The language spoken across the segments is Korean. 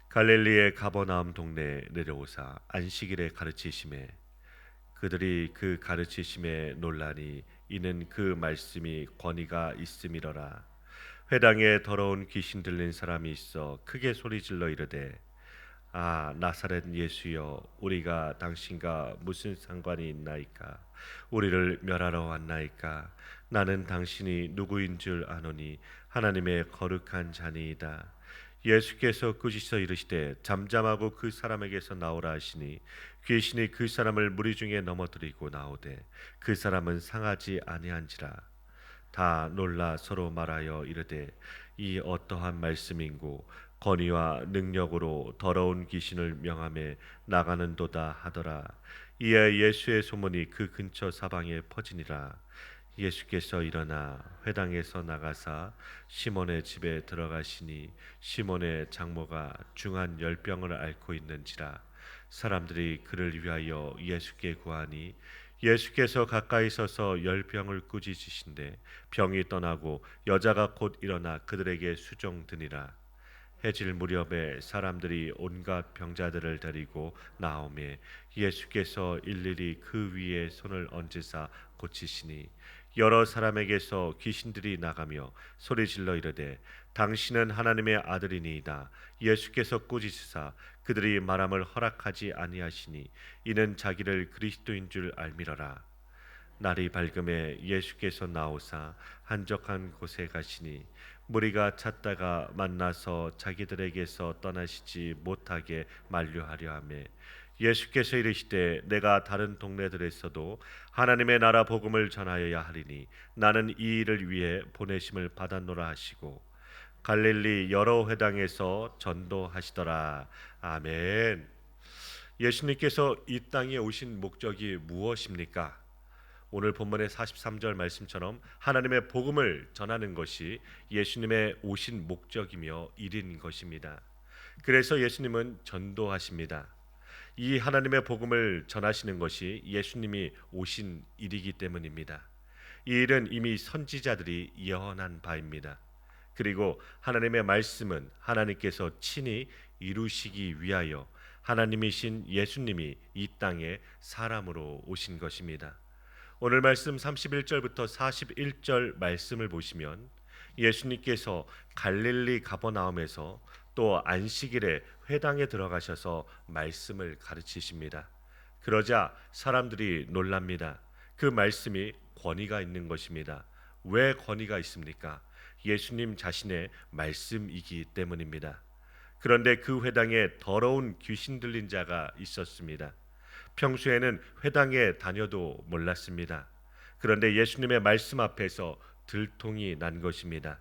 갈릴리의 가버나움 동네에 내려오사 안식일에 가르치심에 그들이 그 가르치심에 논란이 이는 그 말씀이 권위가 있음이러라. 회당에 더러운 귀신 들린 사람이 있어 크게 소리질러 이르되 아 나사렛 예수여 우리가 당신과 무슨 상관이 있나이까. 우리를 멸하러 왔나이까. 나는 당신이 누구인 줄 아노니 하나님의 거룩한 자니이다. 예수께서 꾸짖어 이르시되 잠잠하고 그 사람에게서 나오라 하시니 귀신이 그 사람을 무리 중에 넘어뜨리고 나오되 그 사람은 상하지 아니한지라. 다 놀라 서로 말하여 이르되 이 어떠한 말씀인고 권위와 능력으로 더러운 귀신을 명함에 나가는도다 하더라. 이에 예수의 소문이 그 근처 사방에 퍼지니라. 예수께서 일어나 회당에서 나가사 시몬의 집에 들어가시니 시몬의 장모가 중한 열병을 앓고 있는지라. 사람들이 그를 위하여 예수께 구하니 예수께서 가까이 서서 열병을 꾸짖으신데 병이 떠나고 여자가 곧 일어나 그들에게 수종드니라. 해질 무렵에 사람들이 온갖 병자들을 데리고 나오매 예수께서 일일이 그 위에 손을 얹으사 고치시니 여러 사람에게서 귀신들이 나가며 소리질러 이르되 당신은 하나님의 아들이니이다. 예수께서 꾸짖으사 그들이 말함을 허락하지 아니하시니 이는 자기를 그리스도인 줄 알미러라. 날이 밝음에 예수께서 나오사 한적한 곳에 가시니 무리가 찾다가 만나서 자기들에게서 떠나시지 못하게 만류하려 하매 예수께서 이르시되 내가 다른 동네들에서도 하나님의 나라 복음을 전하여야 하리니 나는 이 일을 위해 보내심을 받았노라 하시고 갈릴리 여러 회당에서 전도하시더라. 아멘. 예수님께서 이 땅에 오신 목적이 무엇입니까? 오늘 본문의 43절 말씀처럼 하나님의 복음을 전하는 것이 예수님의 오신 목적이며 일인 것입니다. 그래서 예수님은 전도하십니다. 이 하나님의 복음을 전하시는 것이 예수님이 오신 일이기 때문입니다. 이 일은 이미 선지자들이 예언한 바입니다. 그리고 하나님의 말씀은 하나님께서 친히 이루시기 위하여 하나님이신 예수님이 이 땅에 사람으로 오신 것입니다. 오늘 말씀 31절부터 41절 말씀을 보시면 예수님께서 갈릴리 가버나움에서 또 안식일에 회당에 들어가셔서 말씀을 가르치십니다. 그러자 사람들이 놀랍니다. 그 말씀이 권위가 있는 것입니다. 왜 권위가 있습니까? 예수님 자신의 말씀이기 때문입니다. 그런데 그 회당에 더러운 귀신 들린 자가 있었습니다. 평소에는 회당에 다녀도 몰랐습니다. 그런데 예수님의 말씀 앞에서 들통이 난 것입니다.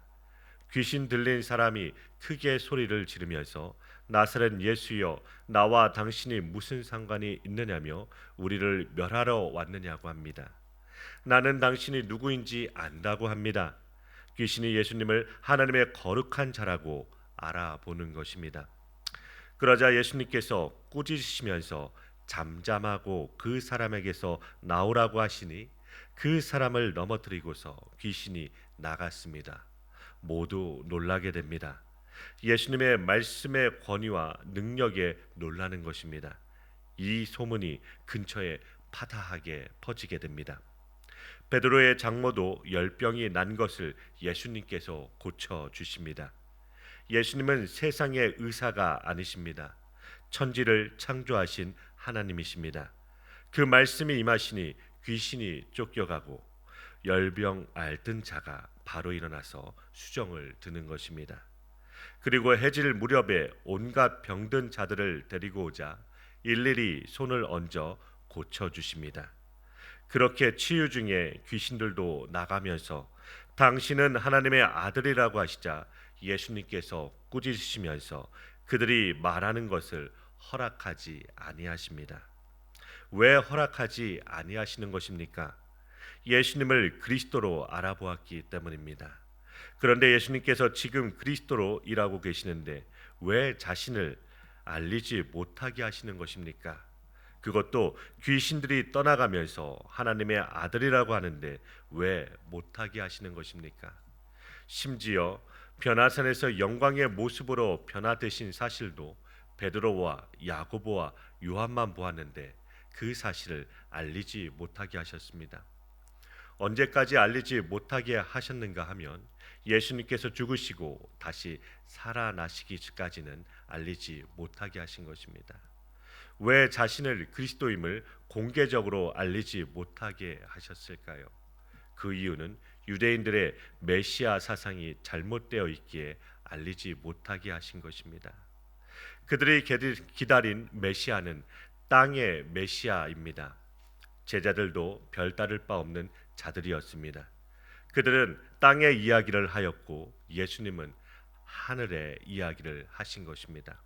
귀신 들린 사람이 크게 소리를 지르면서 나사렛 예수여 나와 당신이 무슨 상관이 있느냐며 우리를 멸하러 왔느냐고 합니다. 나는 당신이 누구인지 안다고 합니다. 귀신이 예수님을 하나님의 거룩한 자라고 알아보는 것입니다. 그러자 예수님께서 꾸짖으시면서 잠잠하고 그 사람에게서 나오라고 하시니 그 사람을 넘어뜨리고서 귀신이 나갔습니다. 모두 놀라게 됩니다. 예수님의 말씀의 권위와 능력에 놀라는 것입니다. 이 소문이 근처에 파다하게 퍼지게 됩니다. 베드로의 장모도 열병이 난 것을 예수님께서 고쳐 주십니다. 예수님은 세상의 의사가 아니십니다. 천지를 창조하신 하나님이십니다. 그 말씀이 임하시니 귀신이 쫓겨가고 열병 앓던 자가 바로 일어나서 수정을 드는 것입니다. 그리고 해질 무렵에 온갖 병든 자들을 데리고 오자 일일이 손을 얹어 고쳐주십니다. 그렇게 치유 중에 귀신들도 나가면서 당신은 하나님의 아들이라고 하시자 예수님께서 꾸짖으시면서 그들이 말하는 것을 허락하지 아니하십니다. 왜 허락하지 아니하시는 것입니까? 예수님을 그리스도로 알아보았기 때문입니다. 그런데 예수님께서 지금 그리스도로 일하고 계시는데 왜 자신을 알리지 못하게 하시는 것입니까? 그것도 귀신들이 떠나가면서 하나님의 아들이라고 하는데 왜 못하게 하시는 것입니까? 심지어 변화산에서 영광의 모습으로 변화되신 사실도 베드로와 야고보와 요한만 보았는데 그 사실을 알리지 못하게 하셨습니다. 언제까지 알리지 못하게 하셨는가 하면 예수님께서 죽으시고 다시 살아나시기까지는 알리지 못하게 하신 것입니다. 왜 자신을 그리스도임을 공개적으로 알리지 못하게 하셨을까요? 그 이유는 유대인들의 메시아 사상이 잘못되어 있기에 알리지 못하게 하신 것입니다. 그들이 기다린 메시아는 땅의 메시아입니다. 제자들도 별다를 바 없는 자들이었습니다. 그들은 땅의 이야기를 하였고 예수님은 하늘의 이야기를 하신 것입니다.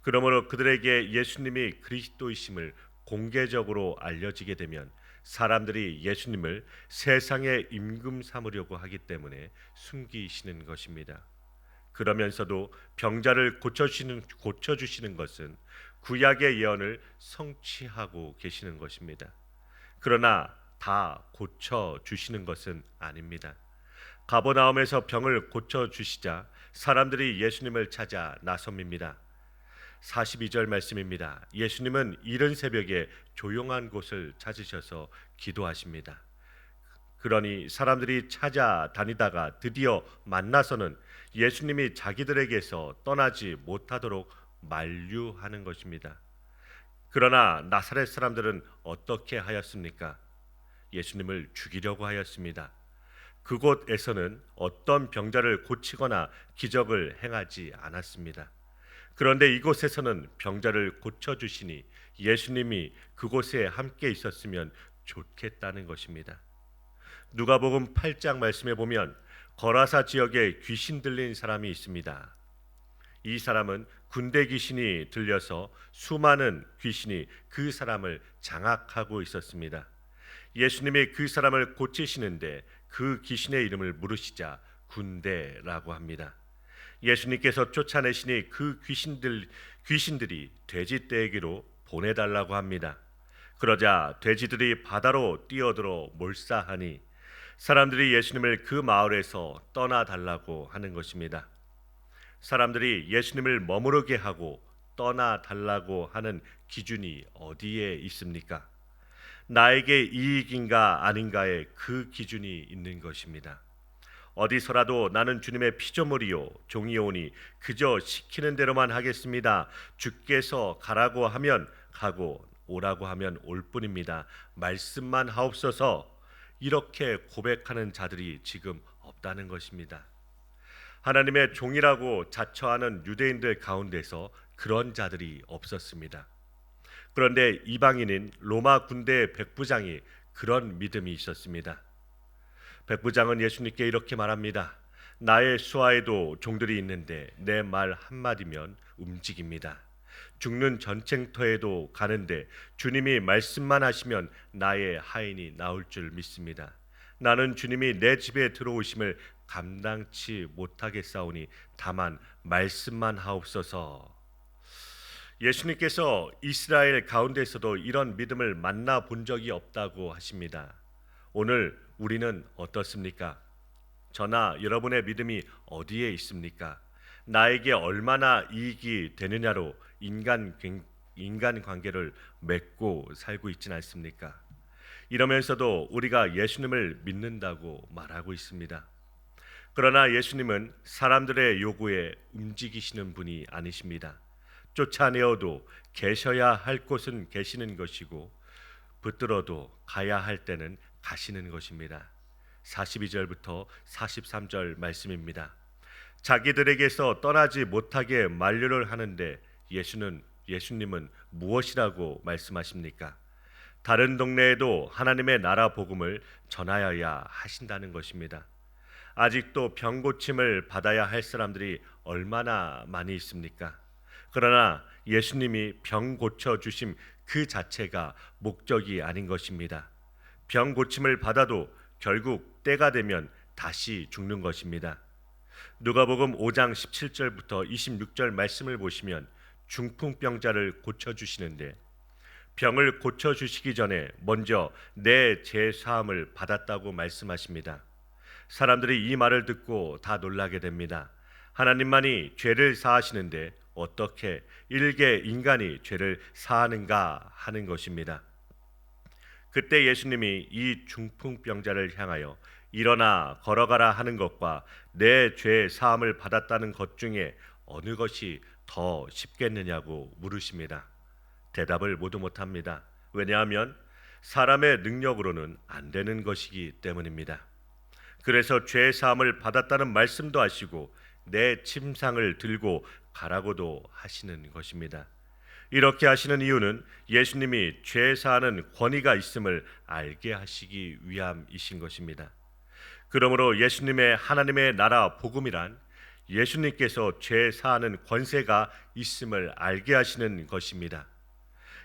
그러므로 그들에게 예수님이 그리스도이심을 공개적으로 알려지게 되면 사람들이 예수님을 세상의 임금 삼으려고 하기 때문에 숨기시는 것입니다. 그러면서도 병자를 고쳐주시는 것은 구약의 예언을 성취하고 계시는 것입니다. 그러나 다 고쳐주시는 것은 아닙니다. 가버나움에서 병을 고쳐주시자 사람들이 예수님을 찾아 나섭니다. 42절 말씀입니다. 예수님은 이른 새벽에 조용한 곳을 찾으셔서 기도하십니다. 그러니 사람들이 찾아다니다가 드디어 만나서는 예수님이 자기들에게서 떠나지 못하도록 만류하는 것입니다. 그러나 나사렛 사람들은 어떻게 하였습니까? 예수님을 죽이려고 하였습니다. 그곳에서는 어떤 병자를 고치거나 기적을 행하지 않았습니다. 그런데 이곳에서는 병자를 고쳐주시니 예수님이 그곳에 함께 있었으면 좋겠다는 것입니다. 누가복음 8장 말씀에 보면 거라사 지역에 귀신 들린 사람이 있습니다. 이 사람은 군대 귀신이 들려서 수많은 귀신이 그 사람을 장악하고 있었습니다. 예수님이 그 사람을 고치시는데 그 귀신의 이름을 물으시자 군대라고 합니다. 예수님께서 쫓아내시니 그 귀신들이 돼지 떼기로 보내달라고 합니다. 그러자 돼지들이 바다로 뛰어들어 몰사하니 사람들이 예수님을 그 마을에서 떠나달라고 하는 것입니다. 사람들이 예수님을 머무르게 하고 떠나달라고 하는 기준이 어디에 있습니까? 나에게 이익인가 아닌가에 그 기준이 있는 것입니다. 어디서라도 나는 주님의 피조물이요 종이오니 그저 시키는 대로만 하겠습니다. 주께서 가라고 하면 가고 오라고 하면 올 뿐입니다. 말씀만 하옵소서. 이렇게 고백하는 자들이 지금 없다는 것입니다. 하나님의 종이라고 자처하는 유대인들 가운데서 그런 자들이 없었습니다. 그런데 이방인인 로마 군대의 백부장이 그런 믿음이 있었습니다. 백부장은 예수님께 이렇게 말합니다. 나의 수하에도 종들이 있는데 내 말 한마디면 움직입니다. 죽는 전쟁터에도 가는데 주님이 말씀만 하시면 나의 하인이 나올 줄 믿습니다. 나는 주님이 내 집에 들어오심을 감당치 못하겠사오니 다만 말씀만 하옵소서. 예수님께서 이스라엘 가운데서도 이런 믿음을 만나 본 적이 없다고 하십니다. 오늘 우리는 어떻습니까? 저나 여러분의 믿음이 어디에 있습니까? 나에게 얼마나 이익이 되느냐로 인간 관계를 맺고 살고 있지는 않습니까? 이러면서도 우리가 예수님을 믿는다고 말하고 있습니다. 그러나 예수님은 사람들의 요구에 움직이시는 분이 아니십니다. 쫓아내어도 계셔야 할 곳은 계시는 것이고 붙들어도 가야 할 때는 가시는 것입니다. 42절부터 43절 말씀입니다. 자기들에게서 떠나지 못하게 만류를 하는데 예수님은 무엇이라고 말씀하십니까? 다른 동네에도 하나님의 나라 복음을 전하여야 하신다는 것입니다. 아직도 병 고침을 받아야 할 사람들이 얼마나 많이 있습니까? 그러나 예수님이 병 고쳐 주심 그 자체가 목적이 아닌 것입니다. 병 고침을 받아도 결국 때가 되면 다시 죽는 것입니다. 누가복음 5장 17절부터 26절 말씀을 보시면 중풍병자를 고쳐 주시는데 병을 고쳐 주시기 전에 먼저 내 죄 사함을 받았다고 말씀하십니다. 사람들이 이 말을 듣고 다 놀라게 됩니다. 하나님만이 죄를 사하시는데 어떻게 일개 인간이 죄를 사하는가 하는 것입니다. 그때 예수님이 이 중풍병자를 향하여 일어나 걸어가라 하는 것과 내 죄 사함을 받았다는 것 중에 어느 것이 더 쉽겠느냐고 물으십니다. 대답을 모두 못합니다. 왜냐하면 사람의 능력으로는 안 되는 것이기 때문입니다. 그래서 죄 사함을 받았다는 말씀도 하시고 내 침상을 들고 가라고도 하시는 것입니다. 이렇게 하시는 이유는 예수님이 죄 사하는 권위가 있음을 알게 하시기 위함이신 것입니다. 그러므로 예수님의 하나님의 나라 복음이란 예수님께서 죄 사하는 권세가 있음을 알게 하시는 것입니다.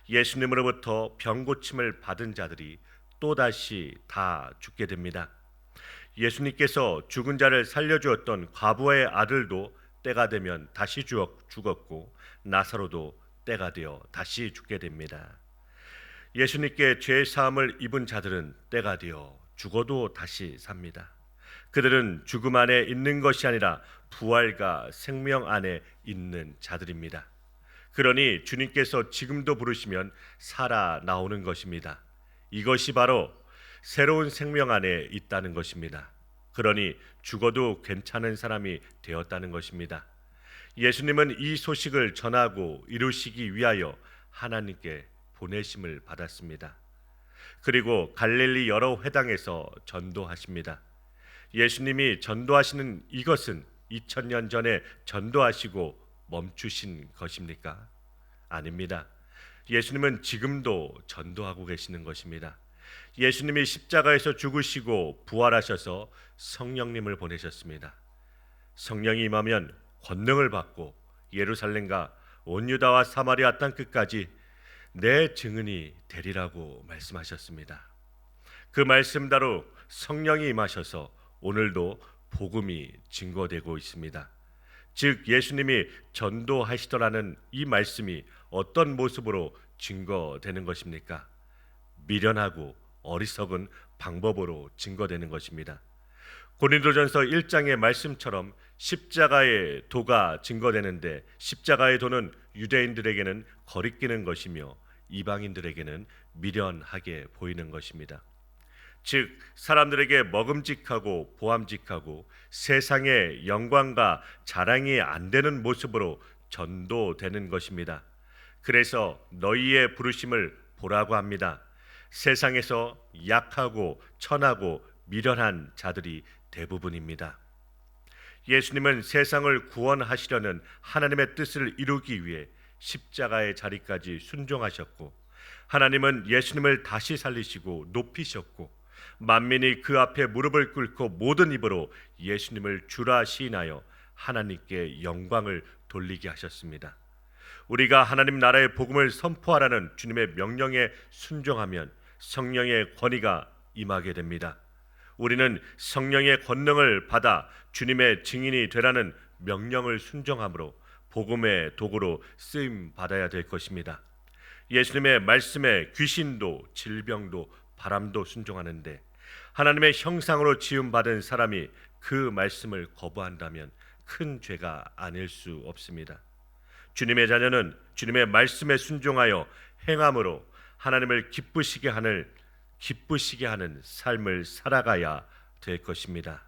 예수님으로부터 병 고침을 받은 자들이 또다시 다 죽게 됩니다. 예수님께서 죽은 자를 살려주었던 과부의 아들도 때가 되면 다시 죽었고 나사로도 때가 되어 다시 죽게 됩니다. 예수님께 죄 사함을 입은 자들은 때가 되어 죽어도 다시 삽니다. 그들은 죽음 안에 있는 것이 아니라 부활과 생명 안에 있는 자들입니다. 그러니 주님께서 지금도 부르시면 살아 나오는 것입니다. 이것이 바로 새로운 생명 안에 있다는 것입니다. 그러니 죽어도 괜찮은 사람이 되었다는 것입니다. 예수님은 이 소식을 전하고 이루시기 위하여 하나님께 보내심을 받았습니다. 그리고 갈릴리 여러 회당에서 전도하십니다. 예수님이 전도하시는 이것은 2000년 전에 전도하시고 멈추신 것입니까? 아닙니다. 예수님은 지금도 전도하고 계시는 것입니다. 예수님이 십자가에서 죽으시고 부활하셔서 성령님을 보내셨습니다. 성령이 임하면 권능을 받고 예루살렘과 온 유다와 사마리아 땅 끝까지 내 증인이 되리라고 말씀하셨습니다. 그 말씀대로 성령이 임하셔서 오늘도 복음이 증거되고 있습니다. 즉 예수님이 전도하시더라는 이 말씀이 어떤 모습으로 증거되는 것입니까? 미련하고 어리석은 방법으로 증거되는 것입니다. 고린도전서 1장의 말씀처럼 십자가의 도가 증거되는데 십자가의 도는 유대인들에게는 거리끼는 것이며 이방인들에게는 미련하게 보이는 것입니다. 즉 사람들에게 먹음직하고 보암직하고 세상의 영광과 자랑이 안 되는 모습으로 전도되는 것입니다. 그래서 너희의 부르심을 보라고 합니다. 세상에서 약하고 천하고 미련한 자들이 대부분입니다. 예수님은 세상을 구원하시려는 하나님의 뜻을 이루기 위해 십자가의 자리까지 순종하셨고 하나님은 예수님을 다시 살리시고 높이셨고 만민이 그 앞에 무릎을 꿇고 모든 입으로 예수님을 주라 시인하여 하나님께 영광을 돌리게 하셨습니다. 우리가 하나님 나라의 복음을 선포하라는 주님의 명령에 순종하면 성령의 권위가 임하게 됩니다. 우리는 성령의 권능을 받아 주님의 증인이 되라는 명령을 순종함으로 복음의 도구로 쓰임 받아야 될 것입니다. 예수님의 말씀에 귀신도 질병도 바람도 순종하는데 하나님의 형상으로 지음받은 사람이 그 말씀을 거부한다면 큰 죄가 아닐 수 없습니다. 주님의 자녀는 주님의 말씀에 순종하여 행함으로 하나님을 기쁘시게 하는 삶을 살아가야 될 것입니다.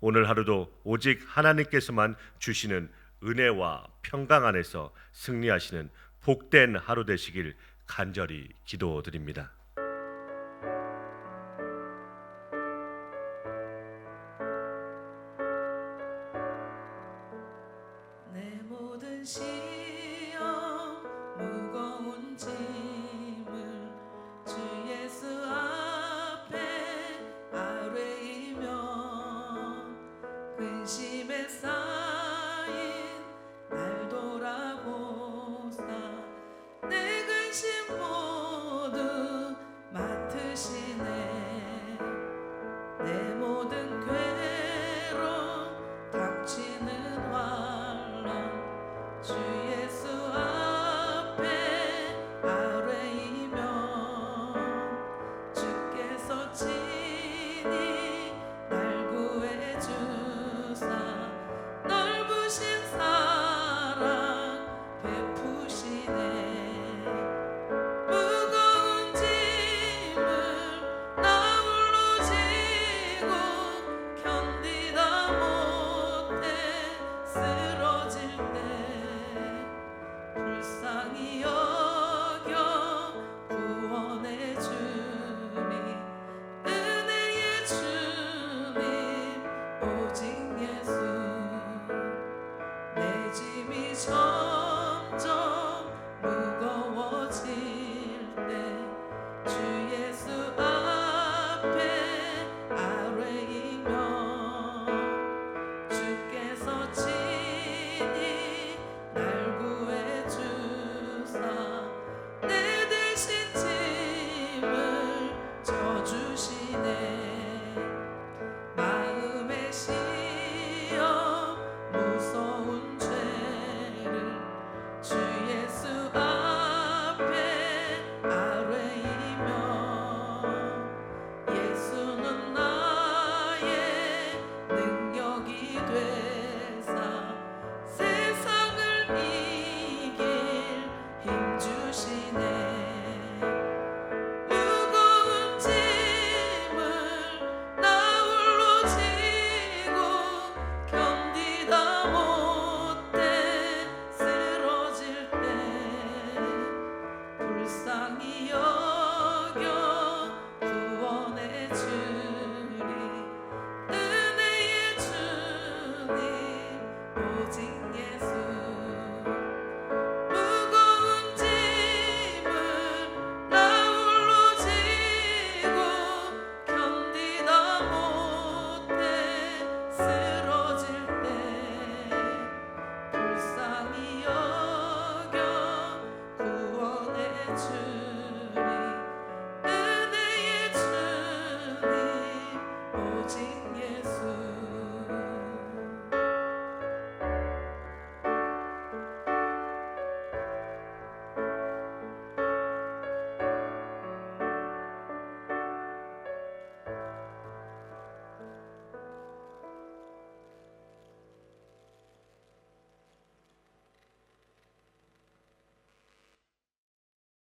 오늘 하루도 오직 하나님께서만 주시는 은혜와 평강 안에서 승리하시는 복된 하루 되시길 간절히 기도드립니다. 내 모든 시험 무거운 짐을 주 예수 앞에 아뢰이며 근심에 쌓인 날 돌아보사 내 근심 모두 맡으시네. 내 모든 괴로움 닥치는 환란 주의 점점 무거워질 때 주 예수 앞에 아뢰이며 주께서 친히 날 구해 주사 내 대신 짐을 져주시네. 마음의 시험 무서운 죄를 주 예수 앞에 아뢰이며 예수는 나의 능력이 되사 세상을